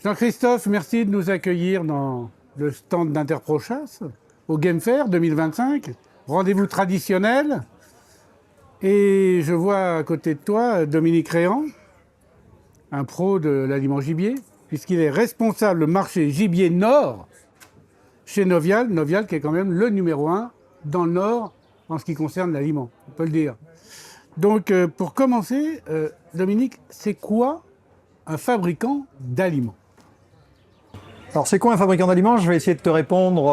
Jean-Christophe, merci de nous accueillir dans le stand d'Interprochasse au Game Fair 2025, rendez-vous traditionnel. Et je vois à côté de toi Dominique Réan, un pro de l'aliment gibier, puisqu'il est responsable marché gibier Nord chez Novial. Novial qui est quand même le numéro 1 dans le Nord en ce qui concerne l'aliment, on peut le dire. Donc pour commencer, Dominique, c'est quoi un fabricant d'aliments ? Alors c'est quoi un fabricant d'aliments? Je vais essayer de te répondre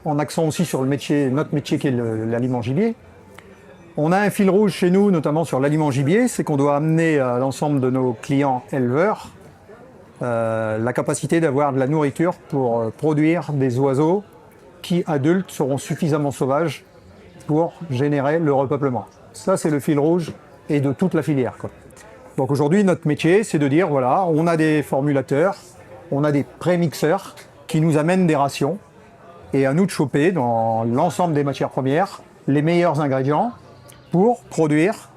en accent aussi sur notre métier qui est l'aliment gibier. On a un fil rouge chez nous, notamment sur l'aliment gibier, c'est qu'on doit amener à l'ensemble de nos clients éleveurs la capacité d'avoir de la nourriture pour produire des oiseaux qui, adultes, seront suffisamment sauvages pour générer le repeuplement. Ça, c'est le fil rouge et de toute la filière, quoi. Donc aujourd'hui, notre métier, c'est de dire, voilà, on a des formulateurs, on a des prémixeurs qui nous amènent des rations et à nous de choper dans l'ensemble des matières premières les meilleurs ingrédients pour produire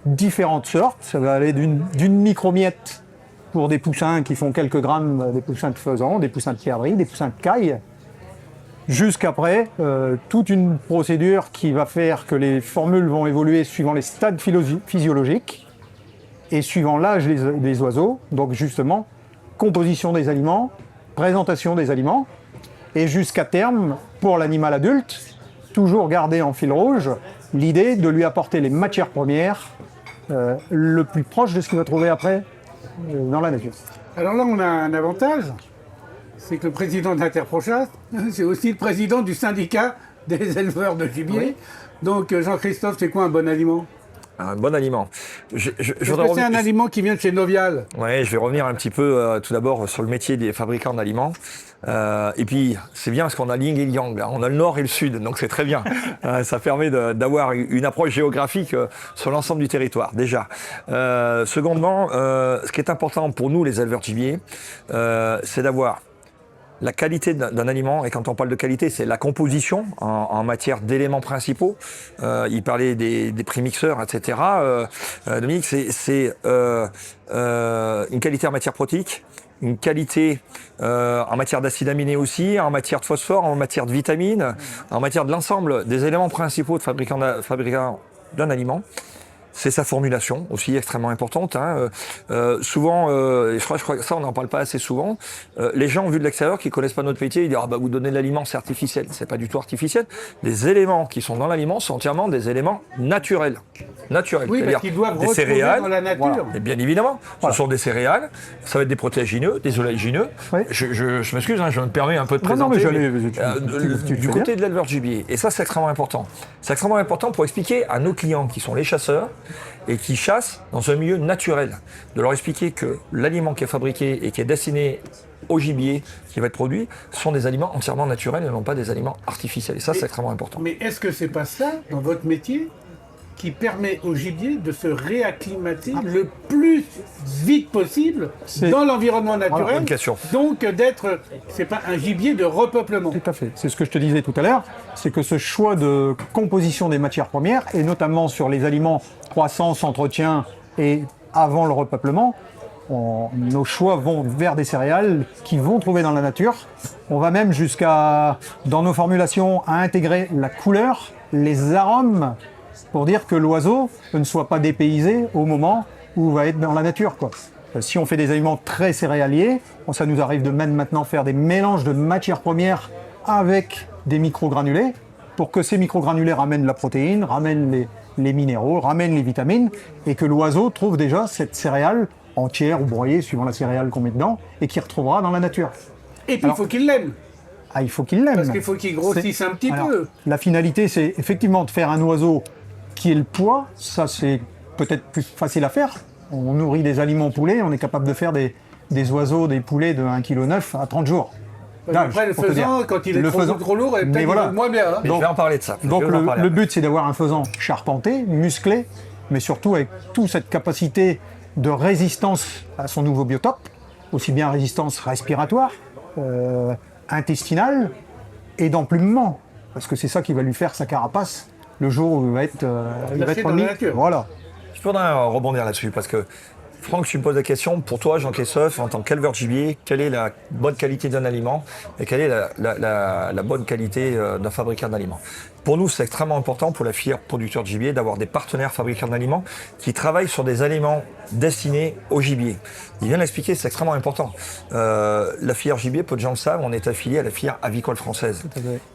différentes sortes. Ça va aller d'une micromiette pour des poussins qui font quelques grammes, des poussins de faisan, des poussins de perdrix, des poussins de caille, jusqu'après toute une procédure qui va faire que les formules vont évoluer suivant les stades physiologiques et suivant l'âge des oiseaux, donc justement composition des aliments, présentation des aliments, et jusqu'à terme, pour l'animal adulte, toujours garder en fil rouge l'idée de lui apporter les matières premières le plus proche de ce qu'il va trouver après dans la nature. Alors là, on a un avantage, c'est que le président de l'Interprochasse, c'est aussi le président du syndicat des éleveurs de gibier. Oui. Donc Jean-Christophe, c'est quoi un bon aliment ? Un bon aliment. C'est un aliment qui vient de chez Novial. Oui, je vais revenir un petit peu tout d'abord sur le métier des fabricants d'aliments. Et puis, c'est bien parce qu'on a yin et yang. Là. On a le nord et le sud, donc c'est très bien. Ça permet d'avoir une approche géographique sur l'ensemble du territoire, déjà. Secondement, ce qui est important pour nous, les éleveurs de gibier, c'est d'avoir la qualité d'un aliment, et quand on parle de qualité, c'est la composition en matière d'éléments principaux. Il parlait des prémixeurs, etc. Dominique, c'est une qualité en matière protéique, une qualité en matière d'acides aminés aussi, en matière de phosphore, en matière de vitamines, en matière de l'ensemble des éléments principaux de fabricant d'un aliment. C'est sa formulation aussi extrêmement importante. Souvent, je crois que ça on n'en parle pas assez souvent, les gens vus de l'extérieur qui ne connaissent pas notre métier, ils disent « Ah bah vous donnez de l'aliment, c'est artificiel ». C'est pas du tout artificiel. Les éléments qui sont dans l'aliment sont entièrement des éléments naturels. Oui, parce qu'ils doivent retrouver céréales, dans la nature. Voilà. Et bien évidemment, ce sont des céréales, ça va être des protéagineux, des oléagineux. Oui. Je m'excuse, je me permets un peu de présenter du côté de l'éleveur de gibier. Et ça, c'est extrêmement important. C'est extrêmement important pour expliquer à nos clients qui sont les chasseurs, et qui chassent dans un milieu naturel, de leur expliquer que l'aliment qui est fabriqué et qui est destiné au gibier qui va être produit sont des aliments entièrement naturels et non pas des aliments artificiels. Et ça, c'est extrêmement important. Mais est-ce que c'est pas ça, dans votre métier, qui permet au gibier de se réacclimater le plus vite possible dans l'environnement naturel. Voilà, bonne question. Donc c'est pas un gibier de repeuplement. Tout à fait. C'est ce que je te disais tout à l'heure, c'est que ce choix de composition des matières premières, et notamment sur les aliments croissance, entretien et avant le repeuplement, nos choix vont vers des céréales qui vont trouver dans la nature. On va même jusqu'à, dans nos formulations, à intégrer la couleur, les arômes, pour dire que l'oiseau ne soit pas dépaysé au moment où il va être dans la nature, quoi. Si on fait des aliments très céréaliers, ça nous arrive de même maintenant faire des mélanges de matières premières avec des microgranulés pour que ces microgranulés ramènent la protéine, ramènent les minéraux, ramènent les vitamines et que l'oiseau trouve déjà cette céréale entière ou broyée, suivant la céréale qu'on met dedans, et qu'il retrouvera dans la nature. Et puis il faut qu'il l'aime. Ah, il faut qu'il l'aime. Parce qu'il faut qu'il grossisse un petit peu. La finalité, c'est effectivement de faire un oiseau qui est le poids. Ça, c'est peut-être plus facile à faire. On nourrit des aliments poulets, on est capable de faire des oiseaux, des poulets de 1,9 kg à 30 jours. Après, le faisan, quand il est trop lourd, il est peut-être moins bien. Donc, je vais en parler de ça. Donc le but, c'est d'avoir un faisan charpenté, musclé, mais surtout avec toute cette capacité de résistance à son nouveau biotope, aussi bien résistance respiratoire, intestinale et d'emplumement, parce que c'est ça qui va lui faire sa carapace le jour où il va être remis. Voilà. Je voudrais rebondir là-dessus parce que Franck, tu me poses la question, pour toi, Jean-Christophe, en tant qu'éleveur de gibier, quelle est la bonne qualité d'un aliment et quelle est la bonne qualité d'un fabricant d'aliments? Pour nous, c'est extrêmement important pour la filière producteur de gibier d'avoir des partenaires fabricants d'aliments qui travaillent sur des aliments destinés au gibier. Il vient d'expliquer, c'est extrêmement important. La filière gibier, peu de gens le savent, on est affilié à la filière avicole française.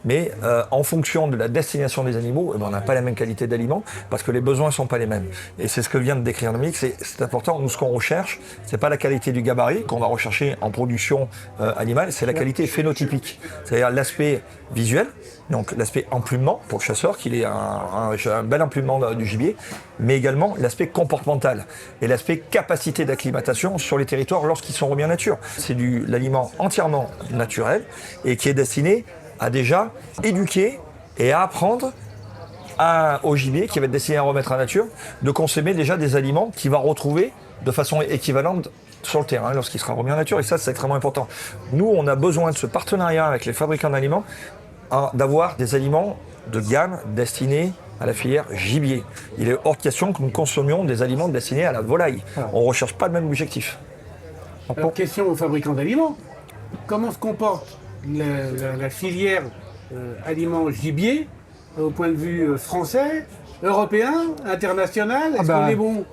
Mais en fonction de la destination des animaux, on n'a pas la même qualité d'aliments parce que les besoins ne sont pas les mêmes. Et c'est ce que vient de décrire Dominique, c'est important. Nous, ce qu'on recherche, c'est pas la qualité du gabarit qu'on va rechercher en production animale, c'est la qualité phénotypique. C'est-à-dire l'aspect visuel, donc l'aspect emplumement pour le chasseur, qu'il ait un bel emplumement du gibier, mais également l'aspect comportemental et l'aspect capacité d'acclimatation sur les territoires lorsqu'ils sont remis en nature. C'est l'aliment entièrement naturel et qui est destiné à déjà éduquer et à apprendre au gibier qui va être destiné à remettre en nature, de consommer déjà des aliments qu'il va retrouver de façon équivalente sur le terrain lorsqu'il sera remis en nature. Et ça, c'est extrêmement important. Nous, on a besoin de ce partenariat avec les fabricants d'aliments, d'avoir des aliments de gamme destinés à la filière gibier. Il est hors de question que nous consommions des aliments destinés à la volaille. On ne recherche pas le même objectif. Alors, question aux fabricants d'aliments. Comment se comporte la filière aliments gibier au point de vue français, européen, international? Est-ce qu'on est bon?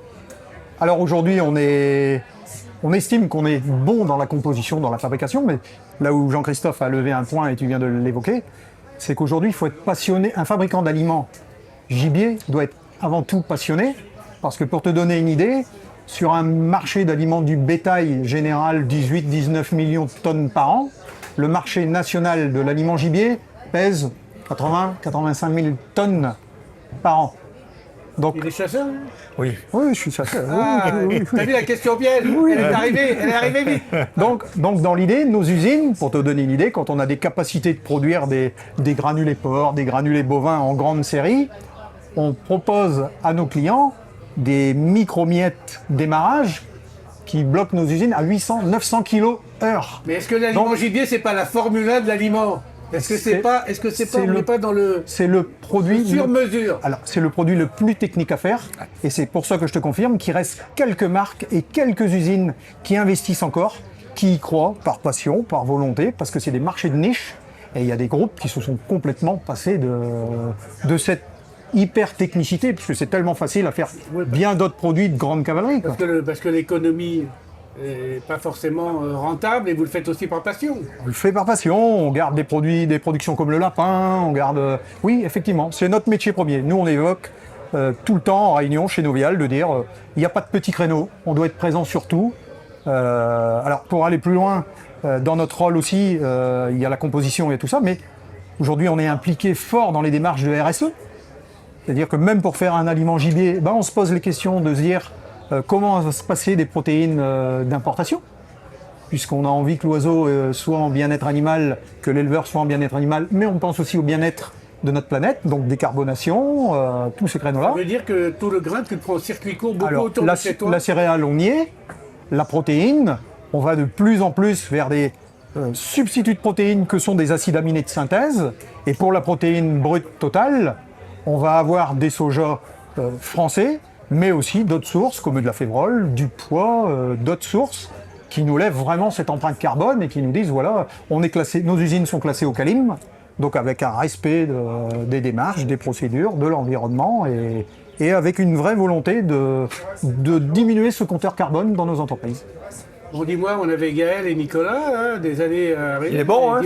Alors aujourd'hui, on estime qu'on est bon dans la composition, dans la fabrication, mais là où Jean-Christophe a levé un point et tu viens de l'évoquer, c'est qu'aujourd'hui, il faut être passionné. Un fabricant d'aliments gibier doit être avant tout passionné, parce que pour te donner une idée, sur un marché d'aliments du bétail général, 18-19 millions de tonnes par an, le marché national de l'aliment gibier pèse 80-85 000 tonnes par an. Donc, il est chasseur? Oui. Oui, je suis chasseur. T'as vu la question piège? Elle est arrivée vite. Donc dans l'idée, nos usines, pour te donner une idée, quand on a des capacités de produire des granulés porcs, des granulés bovins en grande série, on propose à nos clients des micro-miettes d'émarrage qui bloquent nos usines à 800-900 kg/h. Mais est-ce que l'aliment gibier, c'est pas la Formule 1 de l'aliment? Est-ce que c'est pas, on n'est pas dans le... C'est le produit... Sur mesure. Alors, c'est le produit le plus technique à faire. Et c'est pour ça que je te confirme qu'il reste quelques marques et quelques usines qui investissent encore, qui y croient par passion, par volonté, parce que c'est des marchés de niche. Et il y a des groupes qui se sont complètement passés de cette hyper technicité, puisque c'est tellement facile à faire bien d'autres produits de grande cavalerie. Parce que l'économie... pas forcément rentable, et vous le faites aussi par passion. On le fait par passion, on garde des productions comme le lapin, on garde... Oui, effectivement, c'est notre métier premier. Nous, on évoque tout le temps en réunion chez Novial de dire il n'y a pas de petits créneaux, on doit être présent sur tout. Alors, pour aller plus loin, dans notre rôle aussi, il y a la composition et tout ça, mais aujourd'hui, on est impliqué fort dans les démarches de RSE. C'est-à-dire que même pour faire un aliment gibier, on se pose les questions de se dire comment va se passer des protéines d'importation, puisqu'on a envie que l'oiseau soit en bien-être animal, que l'éleveur soit en bien-être animal, mais on pense aussi au bien-être de notre planète, donc décarbonation, tous ces créneaux-là. Ça veut dire que tout le grain, tu le prends au circuit court, beaucoup autour de chez toi. La céréale, on y est. La protéine, on va de plus en plus vers des substituts de protéines que sont des acides aminés de synthèse. Et pour la protéine brute totale, on va avoir des sojas français, mais aussi d'autres sources comme de la févrole, du pois, d'autres sources qui nous lèvent vraiment cette empreinte carbone et qui nous disent voilà, on est classé, nos usines sont classées au CALIM, donc avec un respect des démarches, des procédures, de l'environnement et avec une vraie volonté de diminuer ce compteur carbone dans nos entreprises. Bon, dis-moi, on avait Gaël et Nicolas, des années arrivées. Il est bon, hein?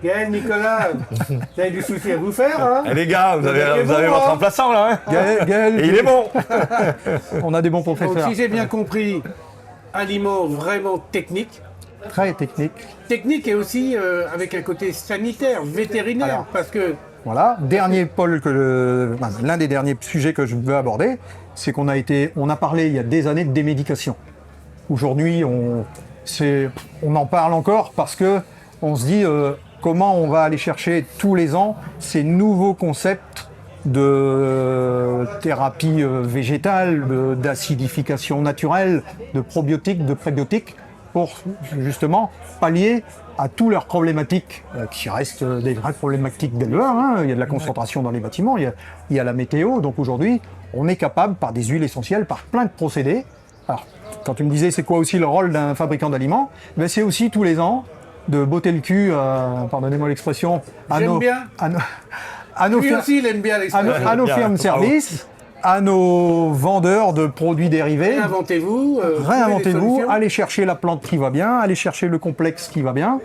Gaël, Nicolas, vous avez du souci à vous faire, hein? Eh les gars, vous avez votre remplaçant là, hein? Gaël, et il est bon. On a des bons professeurs. Donc, si j'ai bien compris, aliments vraiment techniques. Très technique. Technique et aussi avec un côté sanitaire, vétérinaire, alors, parce que... Voilà, l'un des derniers sujets que je veux aborder, c'est qu'on a parlé il y a des années de démédication. Aujourd'hui, on en parle encore parce que on se dit comment on va aller chercher tous les ans ces nouveaux concepts de thérapie végétale, d'acidification naturelle, de probiotiques, de prébiotiques, pour justement pallier à toutes leurs problématiques, qui restent des vraies problématiques d'éleveurs. Hein. Il y a de la concentration dans les bâtiments, il y a la météo. Donc aujourd'hui, on est capable, par des huiles essentielles, par plein de procédés. Alors, quand tu me disais c'est quoi aussi le rôle d'un fabricant d'aliments, ben c'est aussi tous les ans de botter le cul, pardonnez-moi l'expression, à J'aime nos, bien. à nos Lui firmes- aussi, il aime bien l'expression. à nos firmes de service, à nos vendeurs de produits dérivés. Réinventez-vous. trouvez des Réinventez-vous, solutions. allez chercher la plante qui va bien, allez chercher le complexe qui va bien,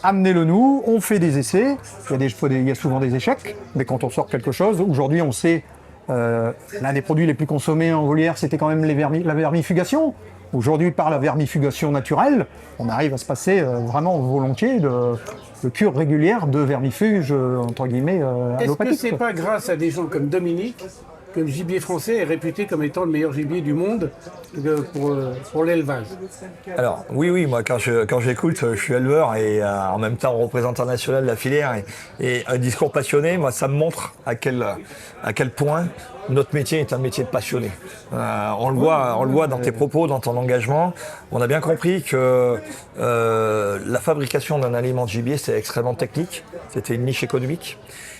amenez-le nous, on fait des essais, il y a souvent des échecs, mais quand on sort quelque chose, aujourd'hui on sait, l'un des produits les plus consommés en volière, c'était quand même la vermifugation. Aujourd'hui, par la vermifugation naturelle, on arrive à se passer vraiment volontiers de cure régulière de vermifuge, entre guillemets, Est-ce que allopathique. c'est pas grâce à des gens comme Dominique que le gibier français est réputé comme étant le meilleur gibier du monde pour l'élevage? Alors, oui, moi, quand j'écoute, je suis éleveur et en même temps représentant national de la filière et un discours passionné, moi, ça me montre à quel point notre métier est un métier de passionné. On le voit dans tes propos, dans ton engagement. On a bien compris que la fabrication d'un aliment de gibier, c'est extrêmement technique. C'était une niche économique.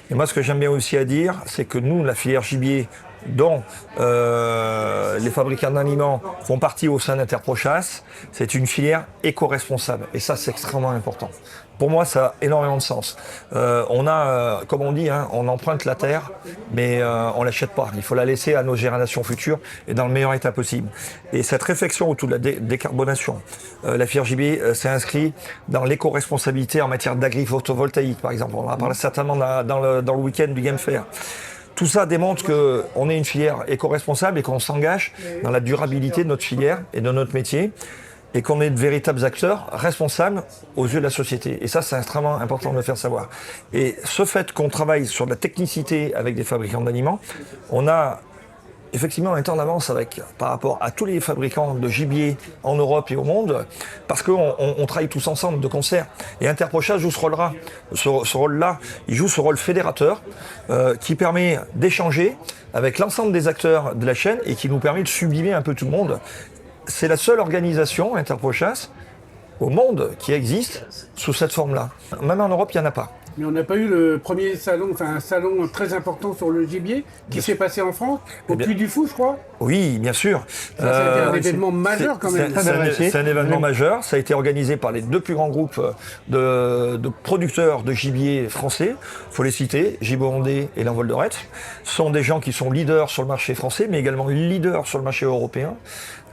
Et moi, ce que j'aime bien aussi à dire, c'est que nous, la filière gibier, dont les fabricants d'aliments font partie au sein d'Interprochasse, c'est une filière éco-responsable. Et ça, c'est extrêmement important. Pour moi, ça a énormément de sens. On a, comme on dit, hein, on emprunte la terre, mais on ne l'achète pas. Il faut la laisser à nos générations futures et dans le meilleur état possible. Et cette réflexion autour de la décarbonation, la filière gibier s'est inscrite dans l'éco-responsabilité en matière d'agri-photovoltaïque, par exemple. On en parlera certainement dans le week-end du Game Fair. Tout ça démontre qu'on est une filière éco-responsable et qu'on s'engage dans la durabilité de notre filière et de notre métier et qu'on est de véritables acteurs responsables aux yeux de la société. Et ça, c'est extrêmement important de le faire savoir. Et ce fait qu'on travaille sur de la technicité avec des fabricants d'aliments, on a effectivement un temps d'avance par rapport à tous les fabricants de gibier en Europe et au monde, parce qu'on travaille tous ensemble de concert. Et Interprochasse joue ce rôle-là. Il joue ce rôle fédérateur qui permet d'échanger avec l'ensemble des acteurs de la chaîne et qui nous permet de sublimer un peu tout le monde. C'est la seule organisation, Interprochasse, au monde qui existe sous cette forme-là. Même en Europe, il n'y en a pas. Mais on n'a pas eu le premier salon, enfin un salon très important sur le gibier qui s'est passé en France, au Puy du Fou, je crois. Oui, bien sûr. Ça a été un événement majeur quand même. C'est un événement majeur. Ça a été organisé par les deux plus grands groupes de producteurs de gibier français. Il faut les citer, Gibaud Hondé et l'Envol de Retz. Ce sont des gens qui sont leaders sur le marché français, mais également leaders sur le marché européen.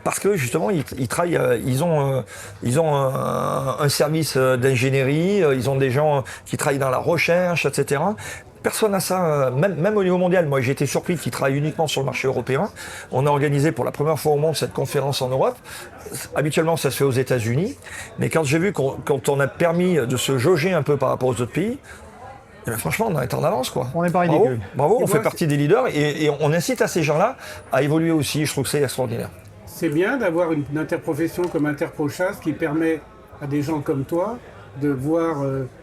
Parce que justement, ils travaillent, ils ont un service d'ingénierie, ils ont des gens qui travaillent dans la recherche, etc. Personne n'a ça, même au niveau mondial. Moi, j'ai été surpris qu'ils travaillent uniquement sur le marché européen. On a organisé pour la première fois au monde cette conférence en Europe. Habituellement, ça se fait aux États-Unis. Mais quand j'ai vu quand on a permis de se jauger un peu par rapport aux autres pays, eh bien, franchement, on est en avance, quoi. On n'est pas ridicule. Bravo, on fait partie des leaders et on incite à ces gens-là à évoluer aussi. Je trouve que c'est extraordinaire. C'est bien d'avoir une interprofession comme Interprochasse qui permet à des gens comme toi de voir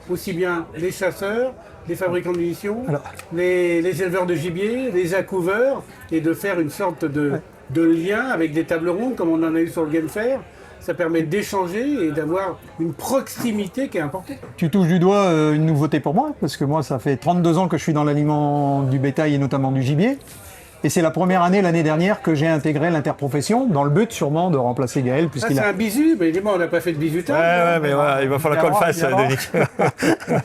aussi bien les chasseurs, les fabricants de munitions, les éleveurs de gibier, les accouveurs, et de faire une sorte de lien avec des tables rondes comme on en a eu sur le Game Fair. Ça permet d'échanger et d'avoir une proximité qui est importante. Tu touches du doigt une nouveauté pour moi, parce que moi, ça fait 32 ans que je suis dans l'aliment du bétail et notamment du gibier. Et c'est la première année, l'année dernière, que j'ai intégré l'interprofession, dans le but sûrement de remplacer Gaël, puisqu'il c'est un bisu, mais dis-moi, on n'a pas fait de bisutage. Ouais, mais voilà, il va falloir qu'on le fasse, Denis.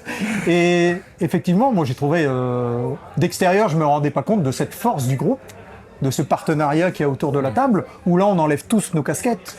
Et effectivement, moi j'ai trouvé, d'extérieur, je ne me rendais pas compte de cette force du groupe, de ce partenariat qu'il y a autour de la table, où là on enlève tous nos casquettes.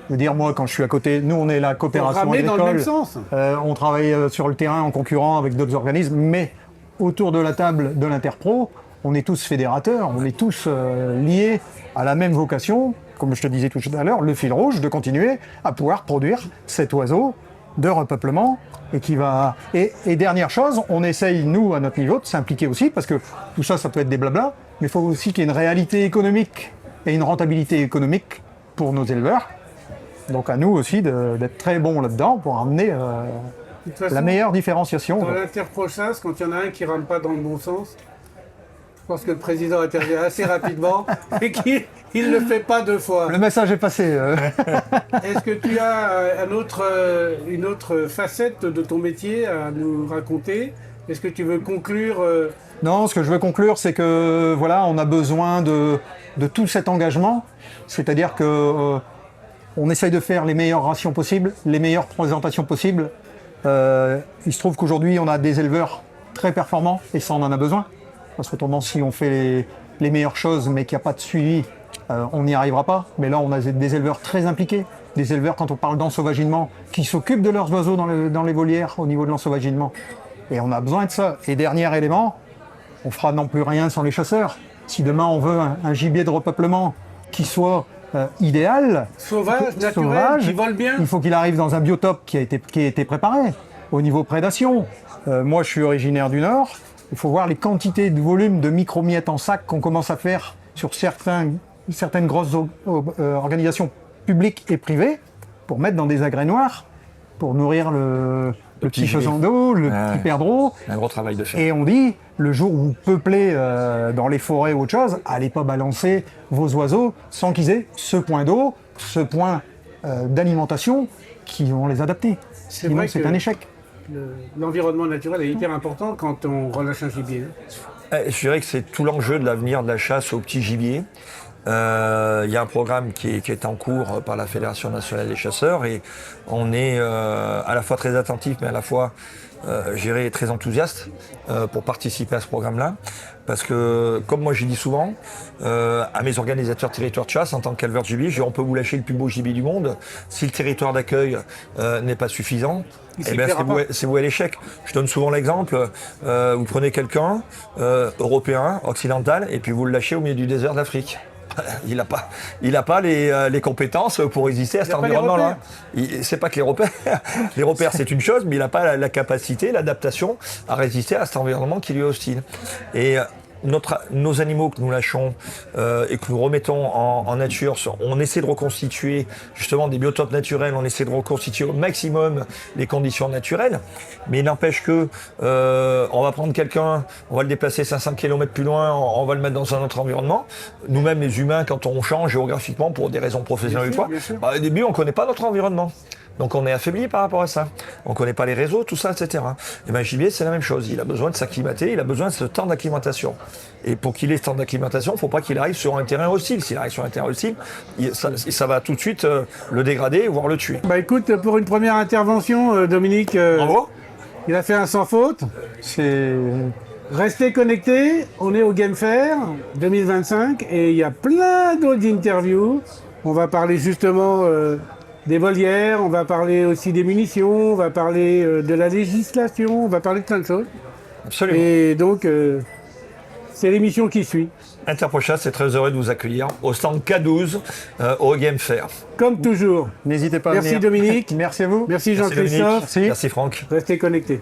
Je veux dire, moi, quand je suis à côté, nous on est la coopération ramener agricole, dans le même sens. On travaille sur le terrain en concurrent avec d'autres organismes, mais autour de la table de l'Interpro, on est tous fédérateurs, on est tous liés à la même vocation, comme je te disais tout à l'heure, le fil rouge, de continuer à pouvoir produire cet oiseau de repeuplement et qui va... Et dernière chose, on essaye, nous, à notre niveau, de s'impliquer aussi, parce que tout ça, ça peut être des blablas, mais il faut aussi qu'il y ait une réalité économique et une rentabilité économique pour nos éleveurs. Donc à nous aussi d'être très bons là-dedans pour amener De toute façon, la meilleure différenciation. dans l'interprochasse, quand il y en a un qui ne rame pas dans le bon sens, pense que le président intervient assez rapidement et qu'il ne le fait pas 2 fois. Le message est passé. Est-ce que tu as une autre facette de ton métier à nous raconter? Est-ce que tu veux conclure Non, ce que je veux conclure, c'est que voilà, on a besoin de tout cet engagement. C'est-à-dire que on essaye de faire les meilleures rations possibles, les meilleures présentations possibles. Il se trouve qu'aujourd'hui, on a des éleveurs très performants et ça, on en a besoin. Parce qu'autrement, si on fait les meilleures choses mais qu'il n'y a pas de suivi, on n'y arrivera pas. Mais là, on a des éleveurs très impliqués. Des éleveurs, quand on parle d'ensauvaginement, qui s'occupent de leurs oiseaux dans les volières au niveau de l'ensauvaginement. Et on a besoin de ça. Et dernier élément, on fera non plus rien sans les chasseurs. Si demain on veut un gibier de repeuplement qui soit idéal, sauvage, naturel, qui vole bien, il faut qu'il arrive dans un biotope qui a été préparé au niveau prédation. Moi, je suis originaire du Nord. Il faut voir les quantités de volume de micromiettes en sac qu'on commence à faire sur certaines grosses organisations publiques et privées pour mettre dans des agrès noirs pour nourrir le petit faisan d'eau, le petit perdreau. Un gros travail de faire. Et on dit, le jour où vous peuplez dans les forêts ou autre chose, allez pas balancer vos oiseaux sans qu'ils aient ce point d'eau, ce point d'alimentation qui vont les adapter. Sinon, c'est un échec. L'environnement naturel est hyper important quand on relâche un gibier. Je dirais que c'est tout l'enjeu de l'avenir de la chasse au petit gibier. Il y a un programme qui est en cours par la Fédération nationale des chasseurs et on est à la fois très attentif mais à la fois très enthousiaste pour participer à ce programme-là. Parce que, comme moi j'ai dit souvent, à mes organisateurs territoire de chasse, en tant qu'éleveur de gibier, on peut vous lâcher le plus beau gibier du monde. Si le territoire d'accueil n'est pas suffisant, c'est voué à l'échec. Je donne souvent l'exemple, vous prenez quelqu'un, européen, occidental, et puis vous le lâchez au milieu du désert d'Afrique. Il n'a pas les compétences pour résister à cet environnement-là. C'est pas que les repères. Les repères, c'est une chose, mais il n'a pas la capacité, l'adaptation à résister à cet environnement qui lui est hostile. Et nos animaux que nous lâchons et que nous remettons en nature, on essaie de reconstituer justement des biotopes naturels, on essaie de reconstituer au maximum les conditions naturelles, mais il n'empêche que on va prendre quelqu'un, on va le déplacer 500 km plus loin, on va le mettre dans un autre environnement. Nous-mêmes les humains, quand on change géographiquement pour des raisons professionnelles ou quoi, au début on ne connaît pas notre environnement. Donc on est affaibli par rapport à ça. On ne connaît pas les réseaux, tout ça, etc. Et bien le gibier, c'est la même chose. Il a besoin de s'acclimater, il a besoin de ce temps d'acclimatation. Et pour qu'il ait ce temps d'acclimatation, il ne faut pas qu'il arrive sur un terrain hostile. S'il arrive sur un terrain hostile, ça va tout de suite le dégrader, voire le tuer. Bah écoute, pour une première intervention, Dominique, bravo. Il a fait un sans faute. Restez connectés, on est au Game Fair 2025 et il y a plein d'autres interviews. On va parler justement des volières, on va parler aussi des munitions, on va parler de la législation, on va parler de plein de choses. Absolument. Et donc, c'est l'émission qui suit. Interprochasse est très heureux de vous accueillir au stand K12 au Game Fair. Comme toujours. N'hésitez pas à venir. Merci Dominique. Merci à vous. Merci Jean-Christophe. Merci Franck. Restez connectés.